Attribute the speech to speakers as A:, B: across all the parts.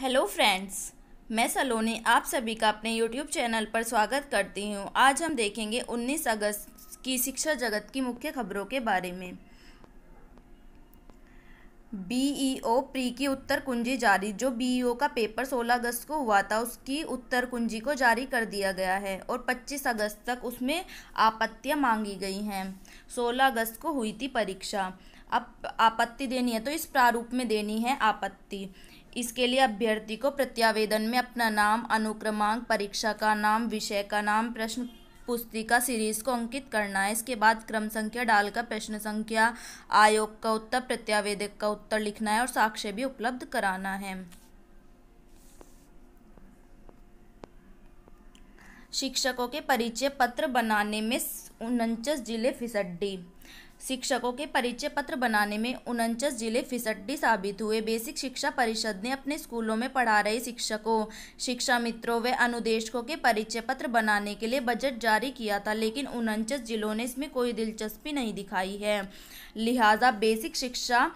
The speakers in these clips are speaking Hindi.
A: हेलो फ्रेंड्स, मैं सलोनी आप सभी का अपने यूट्यूब चैनल पर स्वागत करती हूं। आज हम देखेंगे 19 अगस्त की शिक्षा जगत की मुख्य खबरों के बारे में। बीईओ प्री की उत्तर कुंजी जारी। जो बीईओ का पेपर 16 अगस्त को हुआ था उसकी उत्तर कुंजी को जारी कर दिया गया है और 25 अगस्त तक उसमें आपत्तियां मांगी गई हैं। 16 अगस्त को हुई थी परीक्षा। अब आपत्ति देनी है तो इस प्रारूप में देनी है आपत्ति। इसके लिए अभ्यर्थी को प्रत्यावेदन में अपना नाम, अनुक्रमांक, परीक्षा का नाम, विषय का नाम, प्रश्न पुस्तिका सीरीज को अंकित करना है। इसके बाद क्रम संख्या डालकर प्रश्न संख्या, आयोग का उत्तर, प्रत्यावेदक का उत्तर लिखना है और साक्ष्य भी उपलब्ध कराना है। शिक्षकों के परिचय पत्र बनाने में 49 जिले फिसड्डी। शिक्षकों के परिचय पत्र बनाने में 49 जिले फिसड्डी साबित हुए। बेसिक शिक्षा परिषद ने अपने स्कूलों में पढ़ा रहे शिक्षकों, शिक्षा मित्रों व अनुदेशकों के परिचय पत्र बनाने के लिए बजट जारी किया था, लेकिन 49 जिलों ने इसमें कोई दिलचस्पी नहीं दिखाई है। लिहाजा बेसिक शिक्षा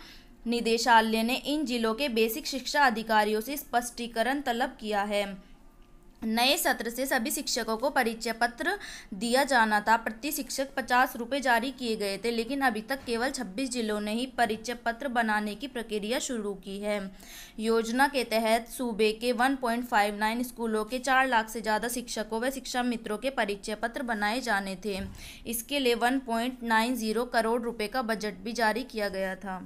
A: निदेशालय ने इन जिलों के बेसिक शिक्षा अधिकारियों से स्पष्टीकरण तलब किया है। नए सत्र से सभी शिक्षकों को परिचय पत्र दिया जाना था। प्रति शिक्षक 50 रुपये जारी किए गए थे, लेकिन अभी तक केवल 26 जिलों ने ही परिचय पत्र बनाने की प्रक्रिया शुरू की है। योजना के तहत सूबे के 1.59 स्कूलों के 4 लाख से ज़्यादा शिक्षकों व शिक्षा मित्रों के परिचय पत्र बनाए जाने थे। इसके लिए 1.90 करोड़ रुपये का बजट भी जारी किया गया था।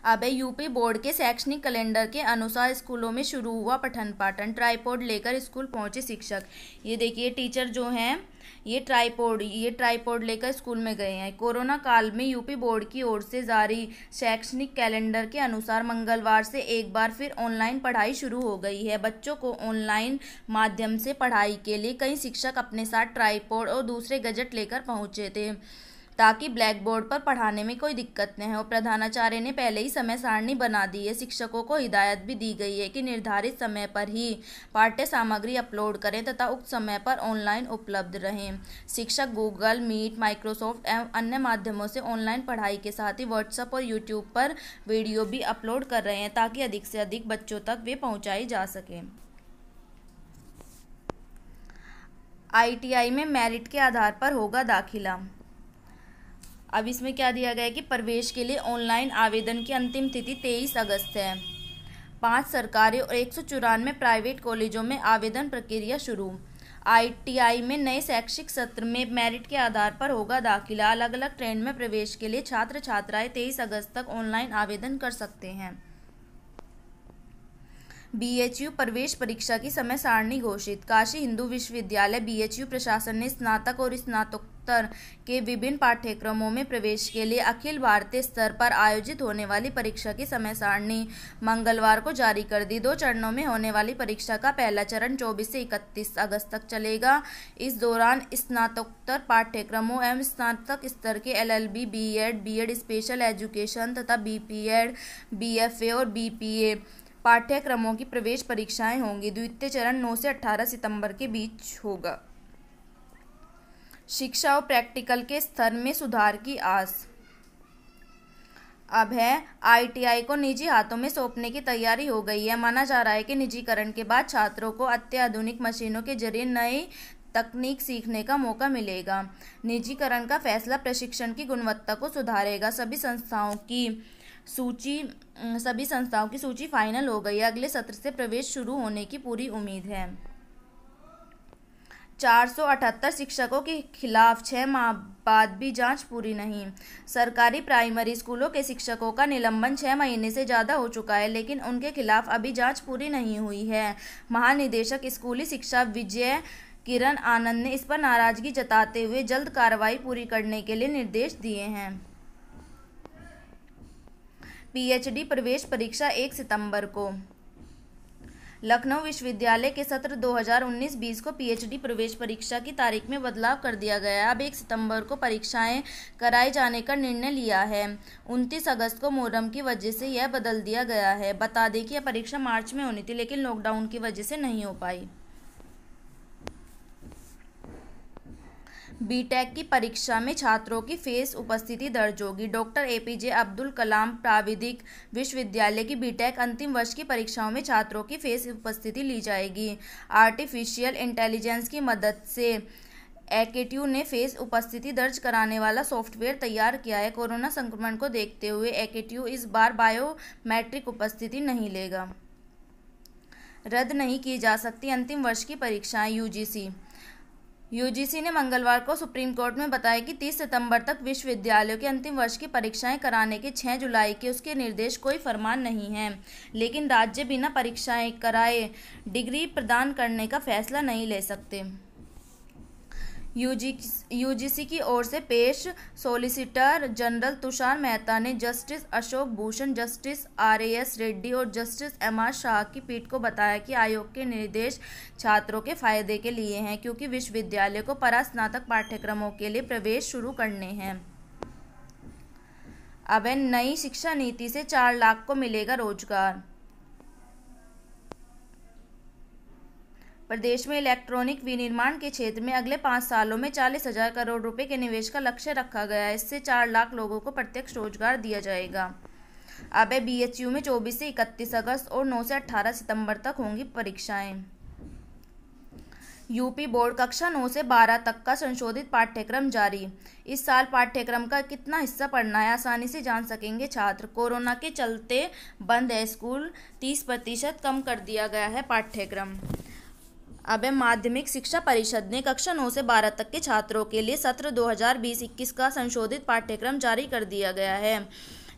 A: अब यूपी बोर्ड के शैक्षणिक कैलेंडर के अनुसार स्कूलों में शुरू हुआ पठन पाठन। ट्राइपॉड लेकर स्कूल पहुंचे शिक्षक। ये देखिए टीचर जो हैं ये ट्राइपॉड लेकर स्कूल में गए हैं। कोरोना काल में यूपी बोर्ड की ओर से जारी शैक्षणिक कैलेंडर के अनुसार मंगलवार से एक बार फिर ऑनलाइन पढ़ाई शुरू हो गई है। बच्चों को ऑनलाइन माध्यम से पढ़ाई के लिए कई शिक्षक अपने साथ ट्राइपॉड और दूसरे गैजेट लेकर पहुंचे थे, ताकि ब्लैक बोर्ड पर पढ़ाने में कोई दिक्कत न हो। प्रधानाचार्य ने पहले ही समय सारणी बना दी है। शिक्षकों को हिदायत भी दी गई है कि निर्धारित समय पर ही पाठ्य सामग्री अपलोड करें तथा उक्त समय पर ऑनलाइन उपलब्ध रहें। शिक्षक गूगल मीट, माइक्रोसॉफ्ट एवं अन्य माध्यमों से ऑनलाइन पढ़ाई के साथ ही व्हाट्सएप और यूट्यूब पर वीडियो भी अपलोड कर रहे हैं, ताकि अधिक से अधिक बच्चों तक वे पहुँचाई जा सकें। ITI में मेरिट के आधार पर होगा दाखिला। अब इसमें क्या दिया गया है कि प्रवेश के लिए ऑनलाइन आवेदन की अंतिम तिथि 23 अगस्त है। 5 सरकारी और 194 प्राइवेट कॉलेजों में आवेदन प्रक्रिया शुरू। ITI में नए शैक्षिक सत्र में मेरिट के आधार पर होगा दाखिला। अलग अलग ट्रेंड में प्रवेश के लिए छात्र छात्राएं 23 अगस्त तक ऑनलाइन आवेदन कर सकते हैं। BHU प्रवेश परीक्षा की समय सारणी घोषित। काशी हिंदू विश्वविद्यालय BHU प्रशासन ने स्नातक और स्नातकोत्तर के विभिन्न पाठ्यक्रमों में प्रवेश के लिए अखिल भारतीय स्तर पर आयोजित होने वाली परीक्षा की समय सारणी मंगलवार को जारी कर दी। 2 चरणों में होने वाली परीक्षा का पहला चरण 24 से 31 अगस्त तक चलेगा। इस दौरान स्नातकोत्तर पाठ्यक्रमों एवं स्नातक स्तर के LLB, B.Ed स्पेशल एजुकेशन तथा BPed, BFA और BPA पाठ्यक्रमों की प्रवेश परीक्षाएं होंगी। द्वितीय चरण 9 से 18 सितंबर के बीच होगा। शिक्षा और प्रैक्टिकल के स्तर में सुधार की आस। अब है ITI को निजी हाथों में सौंपने की तैयारी हो गई है। माना जा रहा है कि निजीकरण के बाद छात्रों को अत्याधुनिक मशीनों के जरिए नई तकनीक सीखने का मौका मिलेगा। निजीकरण का फैसला प्रशिक्षण की गुणवत्ता को सुधारेगा। सभी संस्थाओं की सूची फाइनल हो गई है। अगले सत्र से प्रवेश शुरू होने की पूरी उम्मीद है। 478 शिक्षकों के खिलाफ 6 माह बाद भी जांच पूरी नहीं। सरकारी प्राइमरी स्कूलों के शिक्षकों का निलंबन 6 महीने से ज़्यादा हो चुका है, लेकिन उनके खिलाफ अभी जांच पूरी नहीं हुई है। महानिदेशक स्कूली शिक्षा विजय किरण आनंद ने इस पर नाराजगी जताते हुए जल्द कार्रवाई पूरी करने के लिए निर्देश दिए हैं। PhD प्रवेश परीक्षा 1 सितंबर को। लखनऊ विश्वविद्यालय के सत्र 2019-20 को PhD प्रवेश परीक्षा की तारीख में बदलाव कर दिया गया है। अब 1 सितंबर को परीक्षाएं कराए जाने का निर्णय लिया है। 29 अगस्त को मुहर्रम की वजह से यह बदल दिया गया है। बता दें कि यह परीक्षा मार्च में होनी थी, लेकिन लॉकडाउन की वजह से नहीं हो पाई। बीटेक की परीक्षा में छात्रों की फेस उपस्थिति दर्ज होगी। डॉक्टर एपीजे अब्दुल कलाम प्राविधिक विश्वविद्यालय की बीटेक अंतिम वर्ष की परीक्षाओं में छात्रों की फेस उपस्थिति ली जाएगी। आर्टिफिशियल इंटेलिजेंस की मदद से एकेट्यू ने फेस उपस्थिति दर्ज कराने वाला सॉफ्टवेयर तैयार किया है। कोरोना संक्रमण को देखते हुए एकेट्यू इस बार बायोमेट्रिक उपस्थिति नहीं लेगा। रद्द नहीं की जा सकती अंतिम वर्ष की परीक्षाएं। यूजीसी ने मंगलवार को सुप्रीम कोर्ट में बताया कि 30 सितंबर तक विश्वविद्यालयों के अंतिम वर्ष की परीक्षाएं कराने के 6 जुलाई के उसके निर्देश कोई फरमान नहीं है, लेकिन राज्य बिना परीक्षाएं कराए डिग्री प्रदान करने का फैसला नहीं ले सकते। यूजीसी की ओर से पेश सॉलिसिटर जनरल तुषार मेहता ने justice Ashok Bhushan, justice RS Reddy और जस्टिस एमआर शाह की पीठ को बताया कि आयोग के निर्देश छात्रों के फायदे के लिए हैं, क्योंकि विश्वविद्यालय को परास्नातक पाठ्यक्रमों के लिए प्रवेश शुरू करने हैं। अब नई शिक्षा नीति से 4 लाख को मिलेगा रोजगार। प्रदेश में इलेक्ट्रॉनिक विनिर्माण के क्षेत्र में अगले 5 सालों में 40,000 करोड़ रुपए के निवेश का लक्ष्य रखा गया है। इससे 4 लाख लोगों को प्रत्यक्ष रोजगार दिया जाएगा। अब बीएचयू में 24 से 31 अगस्त और 9 से 18 सितंबर तक होंगी परीक्षाएं। यूपी बोर्ड कक्षा 9 से 12 तक का संशोधित पाठ्यक्रम जारी। इस साल पाठ्यक्रम का कितना हिस्सा पढ़ना है आसानी से जान सकेंगे छात्र। कोरोना के चलते बंद है स्कूल, 30% कम कर दिया गया है पाठ्यक्रम। अब माध्यमिक शिक्षा परिषद ने कक्षा 9 से 12 तक के छात्रों के लिए सत्र 2020-21 का संशोधित पाठ्यक्रम जारी कर दिया गया है।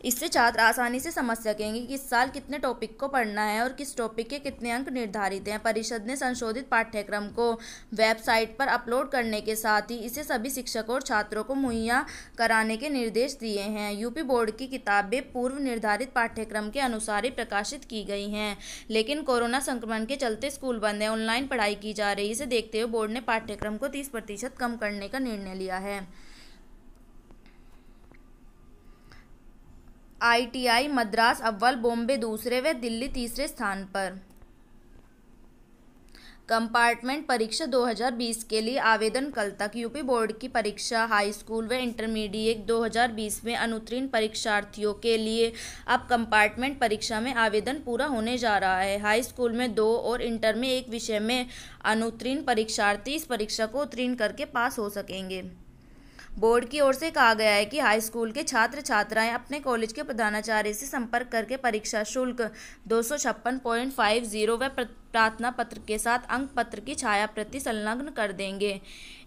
A: इससे छात्र आसानी से समझ सकेंगे कि इस साल कितने टॉपिक को पढ़ना है और किस टॉपिक के कितने अंक निर्धारित हैं। परिषद ने संशोधित पाठ्यक्रम को वेबसाइट पर अपलोड करने के साथ ही इसे सभी शिक्षकों और छात्रों को मुहैया कराने के निर्देश दिए हैं। यूपी बोर्ड की किताबें पूर्व निर्धारित पाठ्यक्रम के अनुसार ही प्रकाशित की गई हैं, लेकिन कोरोना संक्रमण के चलते स्कूल बंद है, ऑनलाइन पढ़ाई की जा रही है। इसे देखते हुए बोर्ड ने पाठ्यक्रम को 30% कम करने का निर्णय लिया है। आईटीआई मद्रास अव्वल, बॉम्बे दूसरे व दिल्ली तीसरे स्थान पर। कंपार्टमेंट परीक्षा 2020 के लिए आवेदन कल तक। यूपी बोर्ड की परीक्षा हाई स्कूल व इंटरमीडिएट 2020 में अनुत्तीर्ण परीक्षार्थियों के लिए अब कंपार्टमेंट परीक्षा में आवेदन पूरा होने जा रहा है। हाई स्कूल में 2 और इंटर में 1 विषय में अनुत्तीर्ण परीक्षार्थी इस परीक्षा को उत्तीर्ण करके पास हो सकेंगे। बोर्ड की ओर से कहा गया है कि हाई स्कूल के छात्र छात्राएं अपने कॉलेज के प्रधानाचार्य से संपर्क करके परीक्षा शुल्क 256.50 व प्रार्थना पत्र के साथ अंक पत्र की छाया प्रति संलग्न कर देंगे।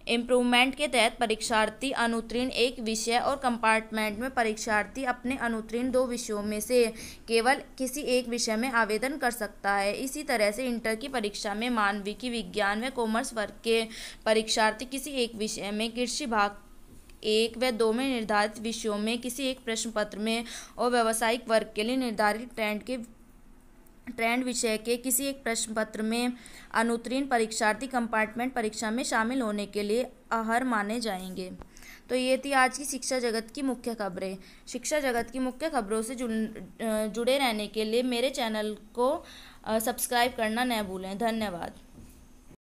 A: इम्प्रूवमेंट के तहत परीक्षार्थी अनुत्तीर्ण 1 विषय और कंपार्टमेंट में परीक्षार्थी अपने अनुत्तीर्ण 2 विषयों में से केवल किसी एक विषय में आवेदन कर सकता है। इसी तरह से इंटर की परीक्षा में मानविकी, विज्ञान व कॉमर्स वर्ग के परीक्षार्थी किसी एक विषय में, कृषि भाग 1 व 2 में निर्धारित विषयों में किसी एक प्रश्न पत्र में और व्यावसायिक वर्ग के लिए निर्धारित ट्रेंड विषय के किसी एक प्रश्न पत्र में अनुत्तीर्ण परीक्षार्थी कंपार्टमेंट परीक्षा में शामिल होने के लिए अहर्ह माने जाएंगे। तो ये थी आज की शिक्षा जगत की मुख्य खबरें। शिक्षा जगत की मुख्य खबरों से जुड़े रहने के लिए मेरे चैनल को सब्सक्राइब करना न भूलें। धन्यवाद।